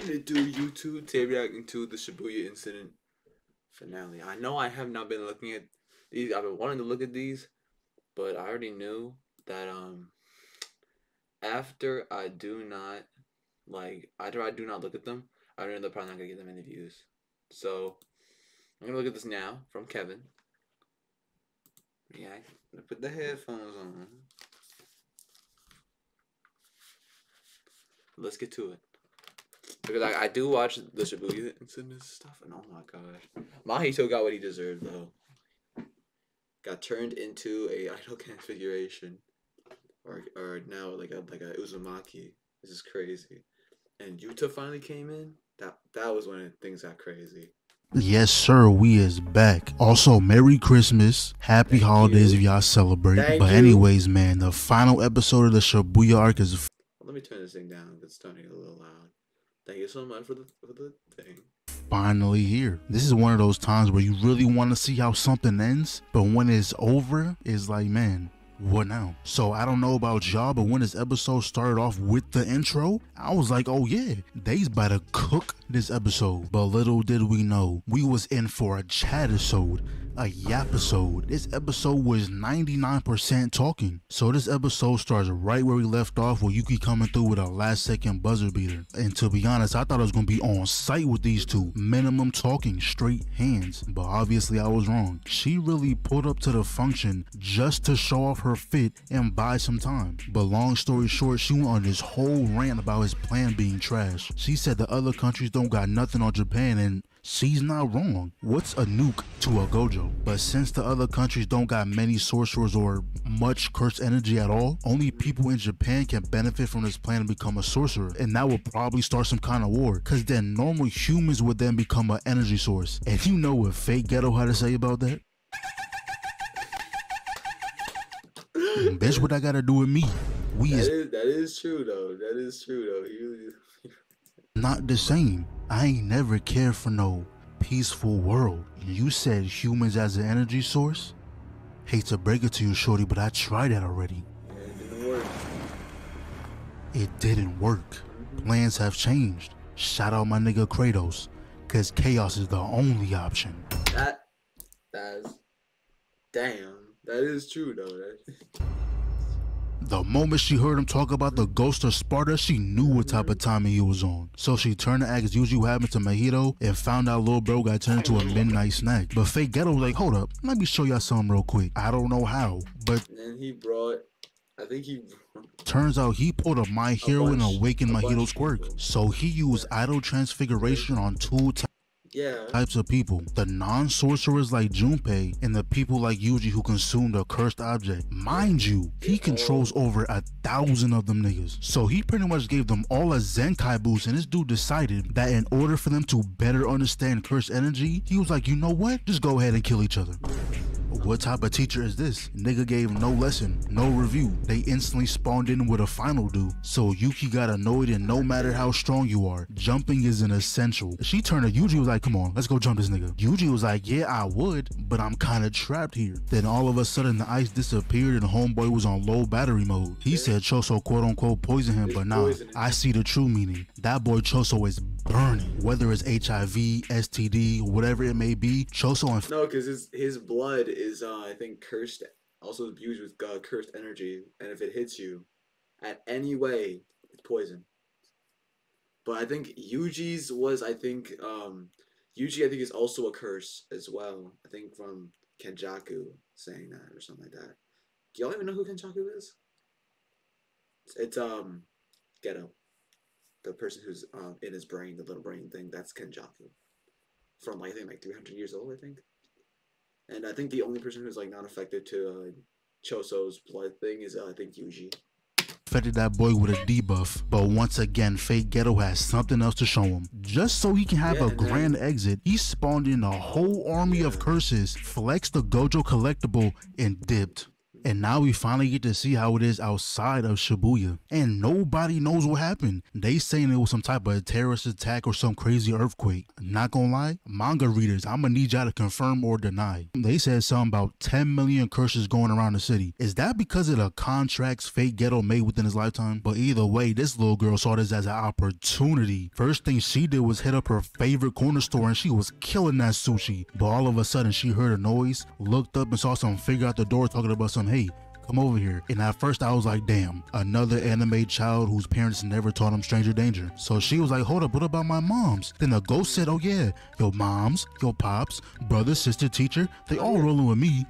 What it do, YouTube? Today reacting to the Shibuya Incident Finale. I know I have not been looking at these. I've been wanting to look at these, but I already knew that after I do not look at them, I know they're probably not gonna get them any views. So I'm gonna look at this now from Kevin. Yeah, I'm gonna put the headphones on. Let's get to it. Because I do watch the Shibuya Incident stuff, and oh my gosh, Mahito got what he deserved though. Got turned into a idol configuration, or now like a Uzumaki. This is crazy. And Yuta finally came in. That was when things got crazy. Yes, sir, we is back. Also, Merry Christmas, Happy Holidays if y'all celebrate. But anyways, man, the final episode of the Shibuya arc is. Let me turn this thing down. It's starting a little loud. Thank you so much for the thing. Finally here. This is one of those times where you really want to see how something ends, but when it's over, it's like, man, what now? So I don't know about y'all, but when this episode started off with the intro, I was like, oh yeah, they's about to cook this episode. But little did we know, we was in for a chat-isode, a yap-isode. This episode was 99% talking. So this episode starts right where we left off, with Yuki coming through with a last-second buzzer beater. And to be honest, I thought I was gonna be on site with these two, minimum talking, straight hands. But obviously I was wrong. She really pulled up to the function just to show off her fit and buy some time. But long story short, she went on this whole rant about his plan being trash. She said the other countries don't got nothing on Japan, and she's not wrong. What's a nuke to a gojo? But since the other countries don't got many sorcerers or much cursed energy at all, only people in Japan can benefit from this plan and become a sorcerer. And that will probably start some kind of war, cause then normal humans would then become an energy source. And you know what Fake Ghetto had to say about that? Bitch, what I gotta do with me? That is true though. That is true though. Not the same. I ain't never cared for no peaceful world. You said humans as an energy source? Hate to break it to you, shorty, but I tried that already. Yeah, it didn't work. It didn't work. Plans have changed. Shout out my nigga Kratos, cause chaos is the only option. That is true though. The moment she heard him talk about the ghost of Sparta, she knew what type of timing he was on. So she turned to ask as usual what happened to Mahito and found out little bro got turned into a midnight snack. But Fake Ghetto was like, hold up, let me show y'all something real quick. I don't know how, but and then turns out he pulled a My Hero and awakened Mahito's quirk. So he used idol transfiguration on two types of people: the non-sorcerers like Junpei and the people like Yuji who consumed a cursed object. Mind you, he controls over 1,000 of them niggas. So he pretty much gave them all a Zenkai boost, and this dude decided that in order for them to better understand cursed energy, he was like, you know what? Just go ahead and kill each other. What type of teacher is this? Nigga gave no lesson, no review. They instantly spawned in with a final due. So Yuki got annoyed, and no matter how strong you are, jumping is an essential. She turned to Yuji, was like, come on, let's go jump this nigga. Yuji was like, yeah, I would, but I'm kind of trapped here. Then all of a sudden the ice disappeared and homeboy was on low battery mode. He said Choso quote unquote poisoned him, but nah, I see the true meaning. That boy Choso is burning. Whether it's HIV, STD, whatever it may be, Choso and no, because his blood is I think cursed, also abused with cursed energy, and if it hits you at any way, it's poison. But I think Yuji's was Yuji I think is also a curse as well. I think from Kenjaku saying that or something like that. Do y'all even know who Kenjaku is? It's Ghetto. The person who's in his brain, the little brain thing, that's Kenjaku. From I think like 300 years old, I think. And I think the only person who's like not affected to Choso's blood thing is I think Yuji. Affected that boy with a debuff, but once again Fake Ghetto has something else to show him. Just so he can have a grand exit, he spawned in a whole army of curses, flexed the Gojo collectible, and dipped. And now we finally get to see how it is outside of Shibuya. And nobody knows what happened. They saying it was some type of terrorist attack or some crazy earthquake. Not gonna lie, manga readers, I'm gonna need y'all to confirm or deny. They said something about 10 million curses going around the city. Is that because of the contracts Fate Ghetto made within his lifetime? But either way, this little girl saw this as an opportunity. First thing she did was hit up her favorite corner store and she was killing that sushi. But all of a sudden she heard a noise, looked up and saw some figure out the door talking about some, hey, come over here. And at first I was like, damn, another anime child whose parents never taught him stranger danger. So she was like, hold up, what about my moms? Then the ghost said, oh yeah, your moms, your pops, brother, sister, teacher, they all rolling with me.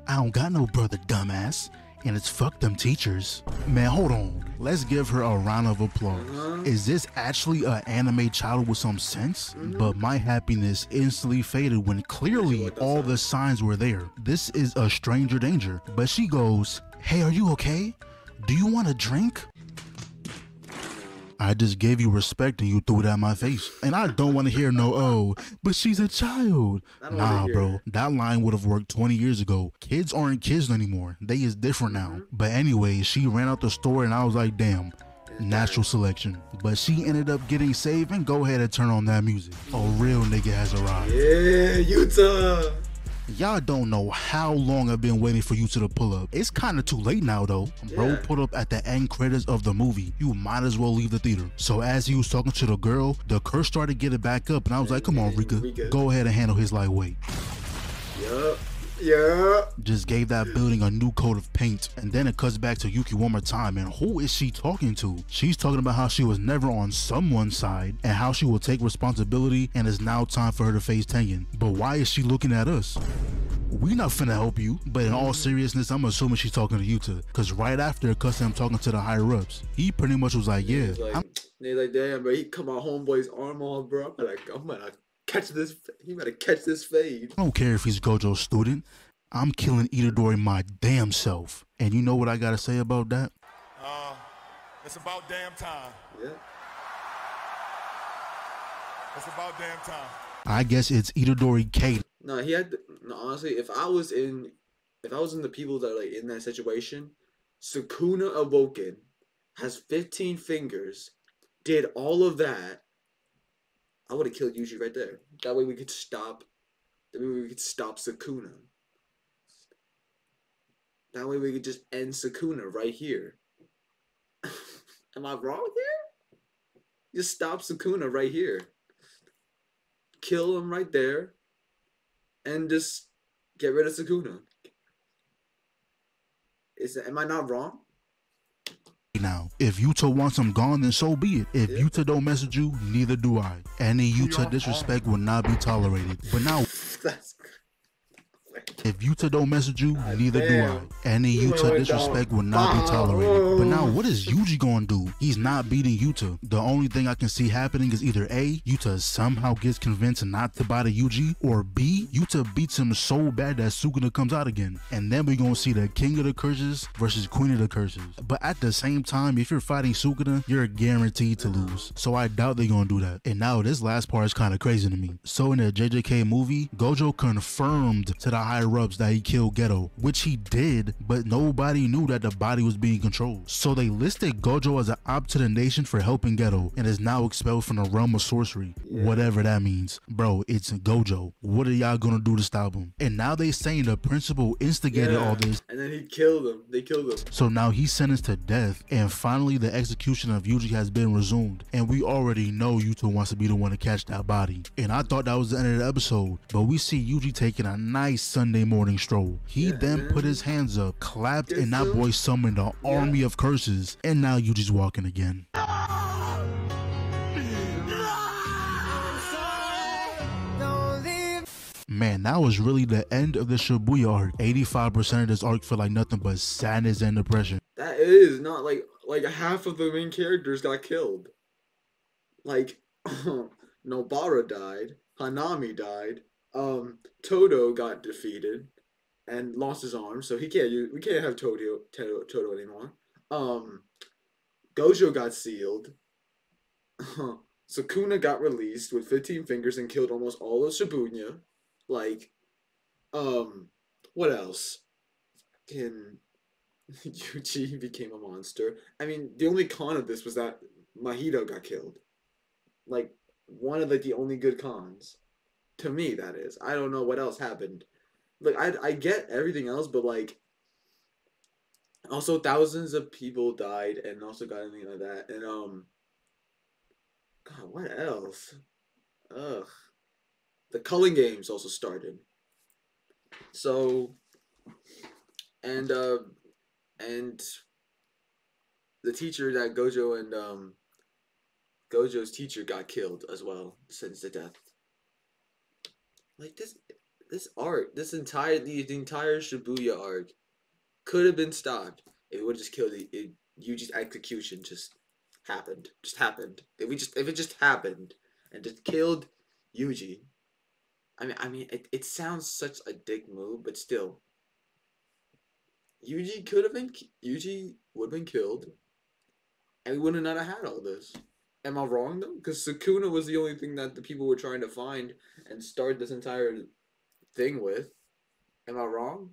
I don't got no brother, dumbass. And it's fuck them teachers. Man, hold on. Let's give her a round of applause. Is this actually an anime child with some sense? But my happiness instantly faded when clearly all the signs were there. This is a stranger danger. But she goes, hey, are you okay? Do you want a drink? I just gave you respect and you threw it at my face. And I don't want to hear no, oh, but she's a child. Nah, bro, that line would have worked 20 years ago. Kids aren't kids anymore. They is different now. But anyway, she ran out the store and I was like, damn, natural selection. But she ended up getting saved and go ahead and turn on that music. A real nigga has arrived. Yeah, Utah. Y'all don't know how long I've been waiting for Yuta to pull up. It's kind of too late now though. Bro pulled up at the end credits of the movie. You might as well leave the theater. So as he was talking to the girl, the curse started getting back up and I was like, come on Rika, go ahead and handle his lightweight. Yup. Yeah. Just gave that building a new coat of paint. And then it cuts back to Yuki one more time. And who is she talking to? She's talking about how she was never on someone's side and how she will take responsibility and it's now time for her to face Tengen. But why is she looking at us? We not finna help you. But in all seriousness, I'm assuming she's talking to Yuta. Cause right after it cuts him talking to the higher ups, he pretty much was like, yeah. He's like, damn, bro, he cut my homeboy's arm off, bro. I'm gonna catch this. He better catch this fade. I don't care if he's Gojo's student. I'm killing Itadori my damn self. And you know what I gotta say about that? It's about damn time. Yeah. It's about damn time. I guess it's Itadori K. No, he had. No, honestly, if I was in the people that are like in that situation, Sukuna Awoken has 15 fingers, did all of that. I would have killed Yuji right there. That way we could stop. That way we could stop Sukuna. That way we could just end Sukuna right here. Am I wrong here? Just stop Sukuna right here. Kill him right there. And just get rid of Sukuna. Am I not wrong? Now, if Yuta wants him gone, then so be it. If Yuta don't message you, neither do I. Any Yuta disrespect will not be tolerated. But now, if Yuta don't message you, neither do I. Any Yuta disrespect will not be tolerated. But now, what is Yuji gonna do? He's not beating Yuta. The only thing I can see happening is either A, Yuta somehow gets convinced not to bother Yuji, or B, Yuta beats him so bad that Sukuna comes out again. And then we're gonna see the King of the Curses versus Queen of the Curses. But at the same time, if you're fighting Sukuna, you're guaranteed to lose. So I doubt they're gonna do that. And now this last part is kind of crazy to me. So in the JJK movie, Gojo confirmed to the higher ups that he killed Geto, which he did, but nobody knew that the body was being controlled. So they listed Gojo as an op to the nation for helping Geto and is now expelled from the realm of sorcery. Whatever that means. Bro, it's Gojo. What are y'all gonna do to stop him? And now they saying the principal instigated all this. And then he killed him. They killed him. So now he's sentenced to death, and finally the execution of Yuji has been resumed. And we already know Yuta wants to be the one to catch that body. And I thought that was the end of the episode, but we see Yuji taking a nice Sunday morning stroll. He then put his hands up, clapped, and that boy summoned an army of curses. And now Yuji's walking again. Man, that was really the end of the Shibuya arc. 85% of this arc feel like nothing but sadness and depression. That is not like half of the main characters got killed. Like Nobara died, Hanami died, Todo got defeated and lost his arm, so we can't have Todo anymore. Gojo got sealed. Sukuna got released with 15 fingers and killed almost all of Shibuya. Like, what else? Yuji became a monster. I mean, the only con of this was that Mahito got killed. Like, one of the only good cons. To me, that is. I don't know what else happened. Like, I get everything else, but, like, also thousands of people died and also got anything like that. And, God, what else? Ugh. The culling games also started. So, and the teacher that Gojo's teacher got killed as well, sentenced to death. Like this arc, the entire Shibuya arc could have been stopped if it would just killed Yuji's execution happened. If it just happened and just killed Yuji. I mean, it sounds such a dick move, but still. Yuji would have been killed, and we would have not have had all this. Am I wrong though? Because Sukuna was the only thing that the people were trying to find and start this entire thing with. Am I wrong?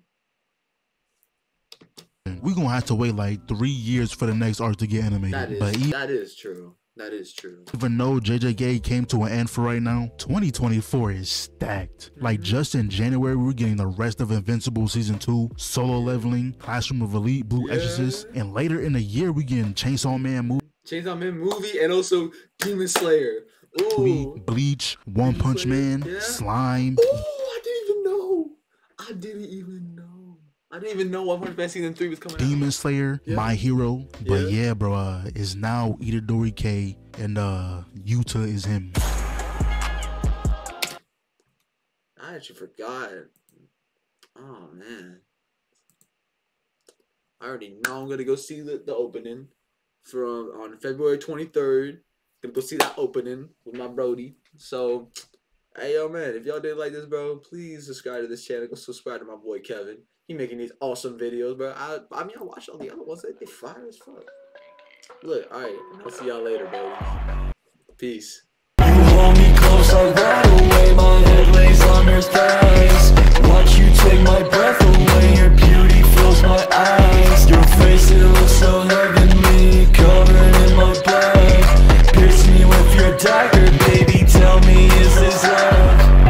We're gonna have to wait like 3 years for the next arc to get animated. That is true. That is true. Even though JJK came to an end for right now, 2024 is stacked. Like just in January, we're getting the rest of Invincible Season 2, Solo Leveling, Classroom of Elite, Blue Exorcist, and later in the year, we getting Chainsaw Man movie, and also Demon Slayer. Ooh. Bleach, One Punch Man, Slime. Oh, I didn't even know One Punch Man Season 3 was coming out. Demon Slayer, My Hero. But yeah, bro, it's now Itadori K and Yuta is him. I actually forgot. Oh, man. I already know I'm going to go see the opening on February 23rd. Gonna go see that opening with my brody. So, hey, yo, man, if y'all did like this, bro, please subscribe to this channel. Go subscribe to my boy, Kevin. He making these awesome videos, bro. I mean, I watched all the other ones. They fire as fuck. Look, all right. I'll see y'all later, baby. Peace. You hold me close,